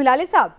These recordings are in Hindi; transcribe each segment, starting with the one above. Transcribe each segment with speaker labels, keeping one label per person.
Speaker 1: हिलाली साहब,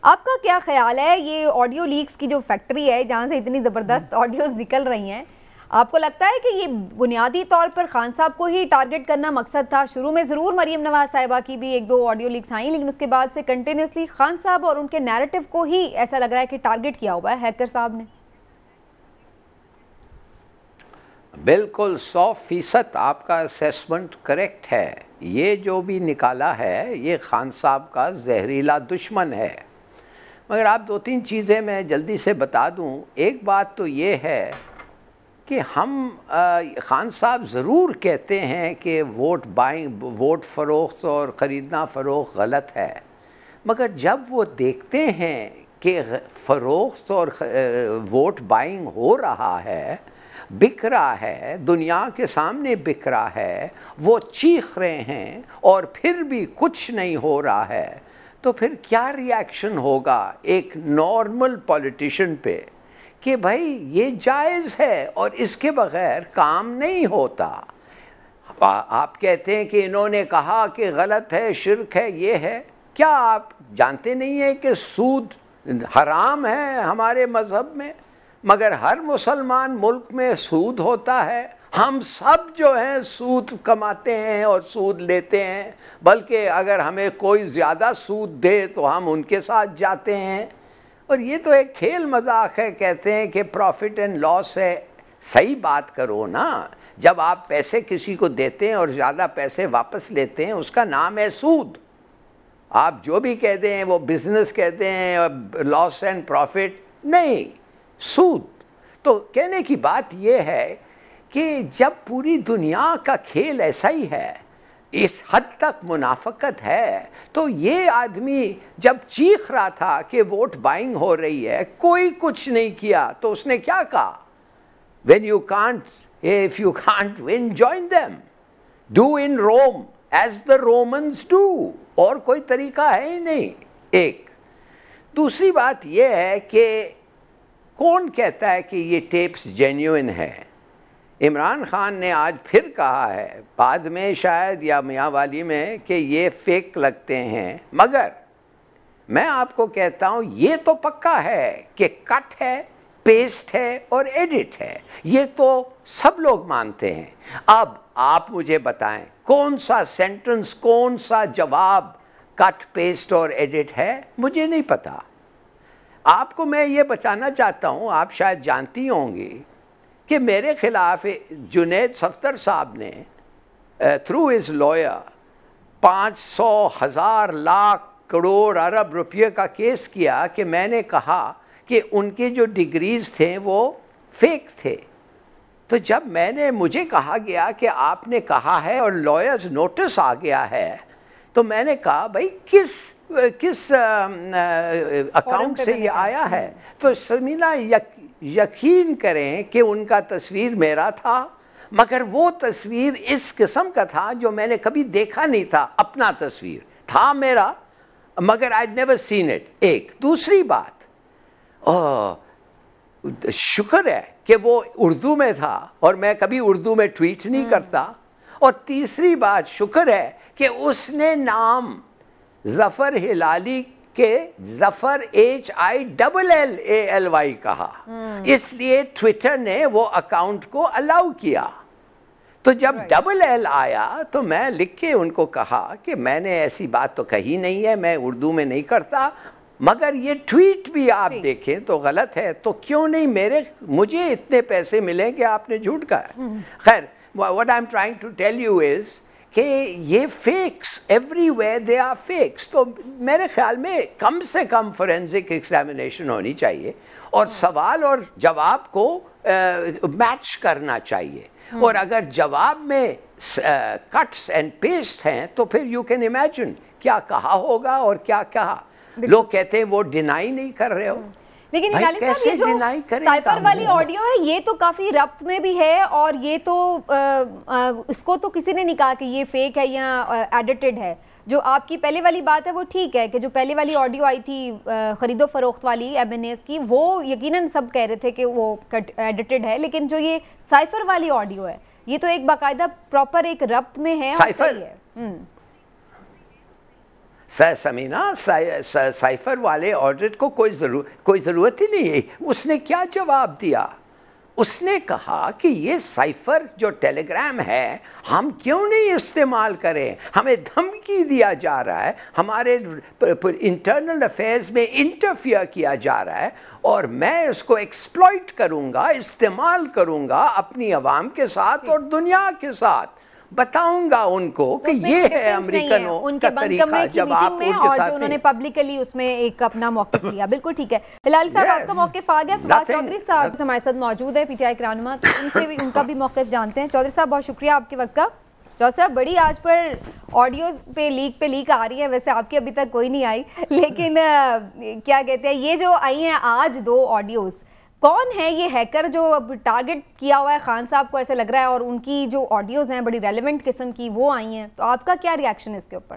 Speaker 1: आपका क्या ख्याल है ये ऑडियो लीक्स की जो फैक्ट्री है जहाँ से इतनी ज़बरदस्त ऑडियोज निकल रही हैं, आपको लगता है कि ये बुनियादी तौर पर खान साहब को ही टारगेट करना मकसद था? शुरू में ज़रूर मरीम नवाज साहिबा की भी एक दो ऑडियो लीक्स आई, लेकिन उसके बाद से कंटिन्यूसली खान साहब और उनके नैरेटिव को ही ऐसा लग रहा है कि टारगेट किया हुआ है हैकर साहब ने।
Speaker 2: बिल्कुल 100% आपका असेसमेंट करेक्ट है। ये जो भी निकाला है ये खान साहब का जहरीला दुश्मन है। मगर आप दो तीन चीज़ें मैं जल्दी से बता दूं। एक बात तो ये है कि हम खान साहब ज़रूर कहते हैं कि वोट फ़रोख्त और ख़रीदना फ़रोख्त गलत है, मगर जब वो देखते हैं कि फ़रोख्त और वोट बाइंग हो रहा है, बिक रहा है, दुनिया के सामने बिक रहा है, वो चीख रहे हैं और फिर भी कुछ नहीं हो रहा है, तो फिर क्या रिएक्शन होगा एक नॉर्मल पॉलिटिशियन पे कि भाई ये जायज़ है और इसके बगैर काम नहीं होता। आप कहते हैं कि इन्होंने कहा कि गलत है, शिर्क है, ये है। क्या आप जानते नहीं हैं कि सूद हराम है हमारे मज़हब में? मगर हर मुसलमान मुल्क में सूद होता है। हम सब जो हैं सूद कमाते हैं और सूद लेते हैं, बल्कि अगर हमें कोई ज़्यादा सूद दे तो हम उनके साथ जाते हैं। और ये तो एक खेल मजाक है। कहते हैं कि प्रॉफिट एंड लॉस है। सही बात करो ना। जब आप पैसे किसी को देते हैं और ज़्यादा पैसे वापस लेते हैं, उसका नाम है सूद। आप जो भी कहते हैं वो बिजनेस कहते हैं, लॉस एंड प्रॉफिट नहीं, सूद। तो कहने की बात यह है कि जब पूरी दुनिया का खेल ऐसा ही है, इस हद तक मुनाफकत है, तो ये आदमी जब चीख रहा था कि वोट बाइंग हो रही है, कोई कुछ नहीं किया, तो उसने क्या कहा? When you can't, if you can't win, join them. Do in Rome as the Romans do. और कोई तरीका है ही नहीं। एक दूसरी बात यह है कि कौन कहता है कि ये टेप्स जेन्युइन है? इमरान खान ने आज फिर कहा है, बाद में शायद या मियांवाली में, कि ये फेक लगते हैं। मगर मैं आपको कहता हूं ये तो पक्का है कि कट है, पेस्ट है और एडिट है। ये तो सब लोग मानते हैं। अब आप मुझे बताएं कौन सा सेंटेंस, कौन सा जवाब कट, पेस्ट और एडिट है? मुझे नहीं पता। आपको मैं ये बताना चाहता हूं, आप शायद जानती होंगी कि मेरे खिलाफ जुनैद सफ्दर साहब ने through his lawyer 500,000 lakh crore अरब रुपये का केस किया कि मैंने कहा कि उनके जो डिग्रीज थे वो फेक थे। तो जब मुझे कहा गया कि आपने कहा है और लॉयर्स नोटिस आ गया है, तो मैंने कहा भाई किस अकाउंट से ये आया है? तो समीना यकीन करें कि उनका तस्वीर मेरा था, मगर वो तस्वीर इस किस्म का था जो मैंने कभी देखा नहीं था। अपना तस्वीर था मेरा, मगर आई नेवर सीन इट। एक दूसरी बात, शुक्र है कि वो उर्दू में था और मैं कभी उर्दू में ट्वीट नहीं करता। और तीसरी बात, शुक्र है कि उसने नाम जफर हिलाली के जफर HILLALY कहा, इसलिए ट्विटर ने वो अकाउंट को अलाउ किया। तो जब LL आया तो मैं लिख के उनको कहा कि मैंने ऐसी बात तो कही नहीं है, मैं उर्दू में नहीं करता, मगर ये ट्वीट भी आप देखें तो गलत है। तो क्यों नहीं मुझे इतने पैसे मिले कि आपने झूठ कहा? खैर, what I am trying to tell you is कि ये fakes everywhere, they are fakes. तो मेरे ख्याल में कम से कम फोरेंसिक एग्जामिनेशन होनी चाहिए और सवाल और जवाब को मैच करना चाहिए। और अगर जवाब में कट्स एंड पेस्ट हैं तो फिर यू कैन इमेजिन क्या कहा होगा और क्या कहा। लोग कहते हैं वो डिनाई नहीं कर रहे हो,
Speaker 1: लेकिन हिलाली साहब ये जो साइफर वाली ऑडियो है ये तो काफी रब्त में भी है, और ये तो इसको तो किसी ने नहीं कहा कि ये फेक है या एडिटेड है। जो आपकी पहले वाली बात है वो ठीक है कि जो पहले वाली ऑडियो आई थी खरीदो फरोख्त वाली MNAs की, वो यकीनन सब कह रहे थे कि वो एडिटेड है, लेकिन जो ये साइफर वाली ऑडियो है ये तो एक बाकायदा प्रॉपर एक रब्त में है, सही है।
Speaker 2: समीना, साइफर वाले ऑडिट को कोई ज़रूरत ही नहीं है। उसने क्या जवाब दिया? उसने कहा कि ये साइफर जो टेलीग्राम है हम क्यों नहीं इस्तेमाल करें, हमें धमकी दिया जा रहा है, हमारे इंटरनल अफेयर्स में इंटरफियर किया जा रहा है और मैं इसको एक्सप्लॉइट करूंगा, इस्तेमाल करूंगा अपनी आवाम के साथ और दुनिया के साथ। बताऊंगा उनको कि ये है अमेरिकनों का तरीका जब आप उनके
Speaker 1: और
Speaker 2: साथ
Speaker 1: जो उन्होंने पब्लिकली उसमें एक अपना मौक़िफ़ लिया। बिल्कुल ठीक है। हिलाली साहब आपका मौक़िफ़ आ गया। फवाद चौधरी साहब हमारे साथ मौजूद है, पीटीआई के रहनुमा, तो उनसे भी उनका भी मौक़िफ़ जानते हैं। चौधरी साहब बहुत शुक्रिया आपके वक्त का। चौधरी साहब बड़ी आज पर ऑडियो पे लीक आ रही है, वैसे आपकी अभी तक कोई नहीं आई, लेकिन क्या कहते हैं ये जो आई हैं आज 2 ऑडियोज़, कौन है ये हैकर जो अब टारगेट किया हुआ है खान साहब को ऐसे लग रहा है, और उनकी जो ऑडियोज हैं बड़ी रेलेवेंट किस्म की वो आई हैं, तो आपका क्या रिएक्शन है इसके ऊपर?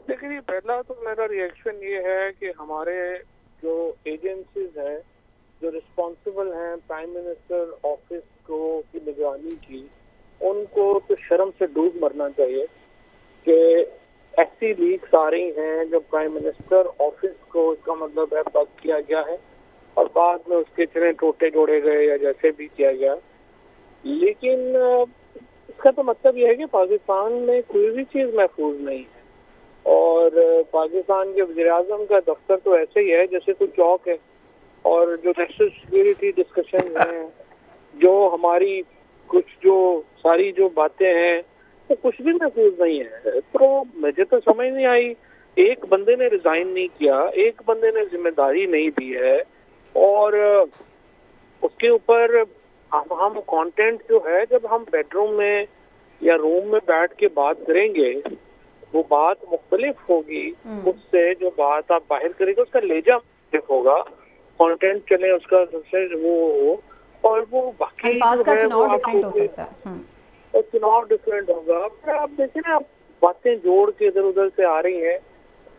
Speaker 3: देखिए, पहला तो मेरा रिएक्शन ये है कि हमारे जो एजेंसीज हैं जो रिस्पॉन्सिबल हैं प्राइम मिनिस्टर ऑफिस को की निगरानी की, उनको तो शर्म से डूब मरना चाहिए कि ऐसी लीक्स आ रही हैं जो प्राइम मिनिस्टर ऑफिस को, इसका मतलब है बग किया गया है और बाद में उसके इतने टोटे जोड़े गए या जैसे भी किया गया। लेकिन इसका तो मतलब यह है कि पाकिस्तान में कोई भी चीज़ महफूज नहीं है और पाकिस्तान के वज़ीर-ए-आज़म का दफ्तर तो ऐसे ही है जैसे कोई चौक है, और जो नेशनल सिक्योरिटी डिस्कशन हैं, जो हमारी कुछ जो सारी जो बातें हैं, तो कुछ भी महफूज नहीं है। तो मुझे तो समझ नहीं आई, एक बंदे ने रिजाइन नहीं किया, एक बंदे ने जिम्मेदारी नहीं दी है और उसके ऊपर हम कंटेंट जो है जब हम बेडरूम में या रूम में बैठ के बात करेंगे वो बात मुख्तलिफ होगी उससे जो बात आप बाहर करेंगे उसका लेजा मुख्तलिफ होगा, कंटेंट चले उसका सबसे वो हो और वो बाकी जो है वो आपको चुनाव डिफरेंट होगा। फिर आप देखें ना, आप बातें जोड़ के इधर उधर से आ रही हैं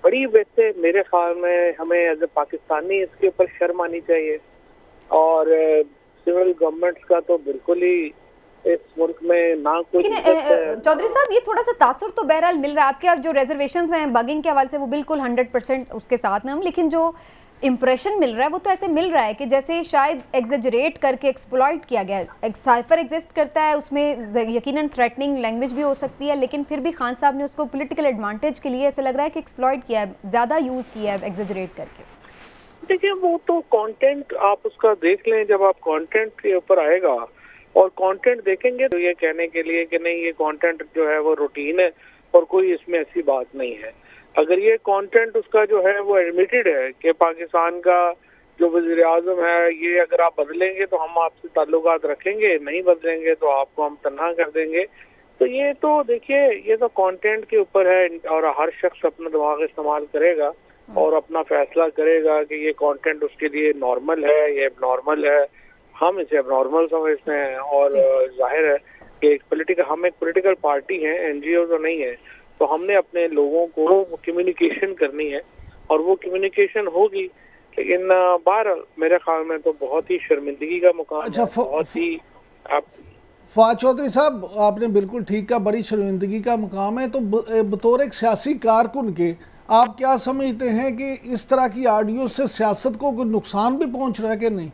Speaker 3: बड़ी। वैसे मेरे ख्याल में हमें एज ए पाकिस्तानी इसके ऊपर शर्म आनी चाहिए और सिविल गवर्नमेंट्स का तो बिल्कुल ही इस मुल्क में ना कोई।
Speaker 1: चौधरी साहब ये थोड़ा सा तासुर तो बहरहाल मिल रहा है आपके, अब जो रिजर्वेशंस हैं बगिंग के हवाले से वो बिल्कुल 100% उसके साथ में हम, लेकिन जो इंप्रेशन मिल रहा है वो तो ऐसे मिल रहा है कि जैसे शायद एग्जेजरेट करके एक्सप्लॉइट किया गया है। साइफर एग्जिस्ट करता है, उसमें यकीनन थ्रेटनिंग लैंग्वेज भी हो सकती है, लेकिन फिर भी खान साहब ने उसको पॉलिटिकल एडवांटेज के लिए ऐसे लग रहा है कि एक्सप्लॉइट किया है, ज़्यादा यूज़ किया है एग्जेजरेट करके।
Speaker 3: देखिए, वो तो कंटेंट आप उसका देख लें, जब आप कंटेंट के ऊपर आएगा और कंटेंट देखेंगे तो ये कहने के लिए कि नहीं ये कंटेंट जो है वो रूटीन है और कोई इसमें ऐसी बात नहीं है। अगर ये कंटेंट उसका जो है वो एडमिटेड है कि पाकिस्तान का जो वज़ीर-ए-आज़म है ये अगर आप बदलेंगे तो हम आपसे ताल्लुकात रखेंगे, नहीं बदलेंगे तो आपको हम तन्हा कर देंगे, तो ये तो देखिए ये तो कंटेंट के ऊपर है और हर शख्स अपना दिमाग इस्तेमाल करेगा और अपना फैसला करेगा कि ये कंटेंट उसके लिए नॉर्मल है, ये एबनॉर्मल है। हम इसे एबनॉर्मल समझते हैं और जाहिर है कि हम एक पॉलिटिकल पार्टी है, एनजीओ तो नहीं है, तो हमने अपने लोगों को कम्युनिकेशन करनी है और वो कम्युनिकेशन होगी। लेकिन बहरहाल मेरे ख्याल में तो बहुत ही शर्मिंदगी का मुकाम है, बहुत ही
Speaker 4: फवाद चौधरी साहब आपने बिल्कुल ठीक कहा, बड़ी शर्मिंदगी का मुकाम है। तो बतौर एक सियासी कारकुन के आप क्या समझते हैं कि इस तरह की ऑडियो से सियासत को कोई नुकसान भी पहुंच रहा है कि नहीं?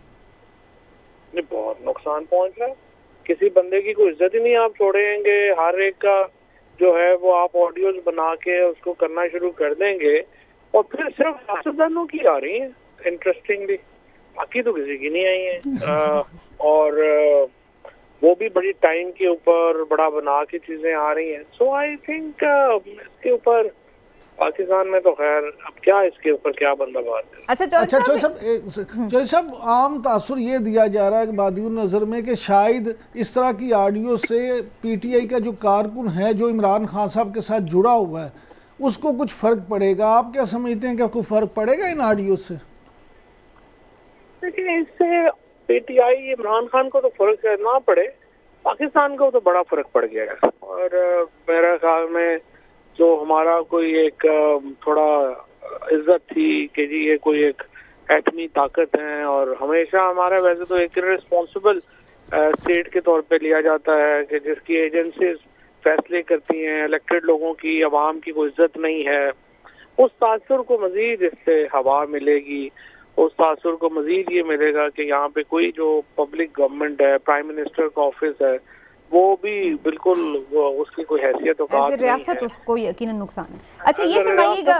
Speaker 3: बहुत नुकसान पहुंच रहा है, किसी बंदे की कोई इज्जत ही नहीं आप छोड़ेंगे, हर एक का जो है वो आप ऑडियोज बना के उसको करना शुरू कर देंगे और फिर सिर्फ सियासतदानों की आ रही है इंटरेस्टिंगली, बाकी तो किसी की नहीं आई है और वो भी बड़ी टाइम के ऊपर बड़ा बना के चीजें आ रही हैं। सो आई थिंक इसके ऊपर पाकिस्तान में तो खैर अब क्या इसके ऊपर क्या बंदा बात है।
Speaker 4: अच्छा चौधरी साहब आम तासुर ये दिया जा रहा है कि बादियुन नज़र में कि शायद इस तरह की ऑडियो से पीटीआई का जो कारकुन है जो इमरान खान साहब के साथ जुड़ा हुआ है उसको कुछ फ़र्क पड़ेगा। आप क्या समझते हैं कि कोई फ़र्क पड़ेगा इन ऑडियो से?
Speaker 3: देखिए, इससे पीटीआई इमरान खान को तो फ़र्क ना पड़े, पाकिस्तान को तो बड़ा फ़र्क पड़ गया है और मेरे ख्याल में जो हमारा कोई एक थोड़ा इज्जत थी कि जी ये कोई एक एटमी ताकत है और हमेशा हमारा वैसे तो एक रिस्पॉन्सिबल स्टेट के तौर पे लिया जाता है कि जिसकी एजेंसीज फैसले करती हैं, इलेक्टेड लोगों की, अवाम की कोई इज्जत नहीं है, उस तासुर को मजीद इससे हवा मिलेगी। उस तासुर को मजीद ये मिलेगा कि यहाँ पे कोई जो पब्लिक गवर्नमेंट है, प्राइम मिनिस्टर का ऑफिस है, वो भी बिल्कुल उसकी कोई हैसियत औकात नहीं है।
Speaker 1: उसको यकीनन नुकसान है। अच्छा ये फरमाइएगा,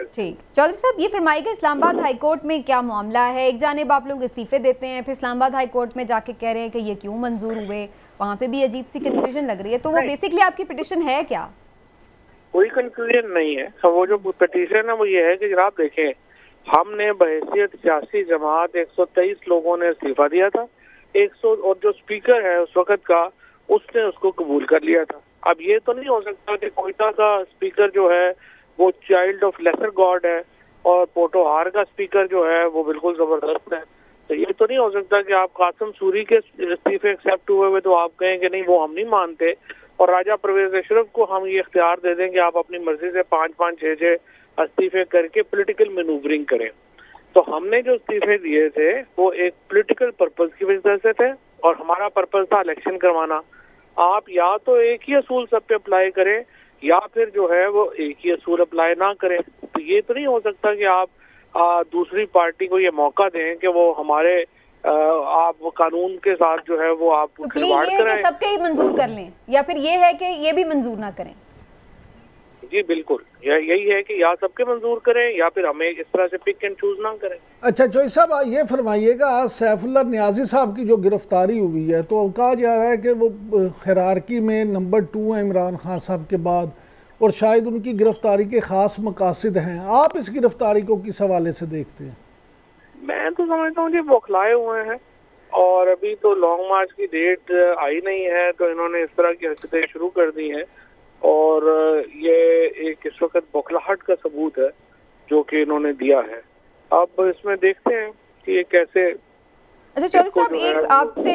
Speaker 1: ठीक चौधरी साहब ये फरमाइएगा, इस्लामाबाद हाई कोर्ट में क्या मामला है? एक जानिब आप लोग इस्तीफे देते हैं, फिर इस्लामाबाद हाई कोर्ट में जाके कह रहे हैं कि ये क्यों मंजूर हुए, वहाँ पे भी अजीब सी कंफ्यूजन लग रही है। तो वो बेसिकली आपकी पिटिशन है क्या?
Speaker 3: कोई कंफ्यूजन नहीं है। वो जो पिटिशन है वो ये है कि जनाब देखें, हमने बहैसियत सियासी जमात 123 लोगों ने इस्तीफा दिया था, 100 और जो स्पीकर है उस वक्त का उसने उसको कबूल कर लिया था। अब ये तो नहीं हो सकता कि कोयटा का स्पीकर जो है वो चाइल्ड ऑफ लेसर गॉड है और पोटोहार का स्पीकर जो है वो बिल्कुल जबरदस्त है। तो ये तो नहीं हो सकता कि आप कासिम सूरी के इस्तीफे एक्सेप्ट हुए हुए तो आप कहें कि नहीं वो हम नहीं मानते, और राजा परवेज अशरफ को हम ये इख्तियार दे दें कि आप अपनी मर्जी से 5-5, 6-6 इस्तीफे करके पॉलिटिकल मैनूवरिंग करें। तो हमने जो इस्तीफे दिए थे वो एक पॉलिटिकल पर्पस की वजह से थे और हमारा पर्पस था इलेक्शन करवाना। आप या तो एक ही असूल सब पे अप्लाई करें या फिर जो है वो एक ही असूल अप्लाई ना करें। तो ये तो नहीं हो सकता कि आप दूसरी पार्टी को ये मौका दें कि वो हमारे आप वो कानून के साथ जो है वो आप
Speaker 1: तो खिलवाड़ कराएं। सबके ही मंजूर कर लें या फिर ये है कि ये भी मंजूर ना करें?
Speaker 3: जी बिल्कुल, यही है कि या सबके मंजूर करें या फिर हमें इस तरह से पिक एंड चूज ना करें।
Speaker 4: अच्छा चौधरी साहब ये फरमाइएगा, आज सैफुल्लाह नियाजी साहब की जो गिरफ्तारी हुई है तो कहा जा रहा है कि वो हिरारकी में नंबर 2 है इमरान खान साहब के बाद और शायद उनकी गिरफ्तारी के खास मकासद हैं। आप इस गिरफ्तारी को किस हवाले से देखते हैं?
Speaker 3: मैं तो समझता हूँ जी बौखलाए हुए हैं और अभी तो लॉन्ग मार्च की डेट आई नहीं है तो इन्होंने इस तरह की हरकतें शुरू कर दी हैं और ये एक इस वक्त बौखलाहट का सबूत है जो कि इन्होंने दिया है। अब इसमें देखते हैं कि ये कैसे।
Speaker 1: अच्छा चौधरी साहब एक आपसे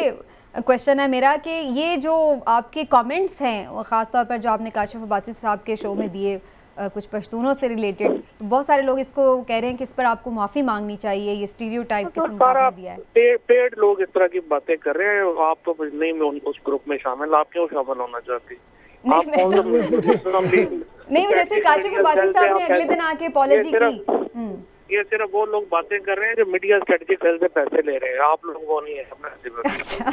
Speaker 1: क्वेश्चन है मेरा कि ये जो आपके कमेंट्स हैं ख़ासतौर पर जो आपने काशिफ अब्बासी साहब के शो में दिए कुछ पश्तूनों से रिलेटेड, तो बहुत सारे लोग इसको कह रहे हैं कि इस पर आपको माफ़ी मांगनी चाहिए, ये स्टीरियोटाइप किस्म का आपने दिया है।
Speaker 3: पेड लोग इस तरह की बातें कर रहे हैं, आप तो नहीं में उस ग्रुप में शामिल, आप क्यों शामिल होना चाहती?
Speaker 1: नहीं जैसे काशिफ अब्बासी साहब ने अगले दिन आके अपॉलॉजी की।
Speaker 3: ये सिर्फ वो लोग बातें कर रहे हैं जो मीडिया स्ट्रेटजी सेल से पैसे ले रहे हैं, आप लोग वो नहीं है।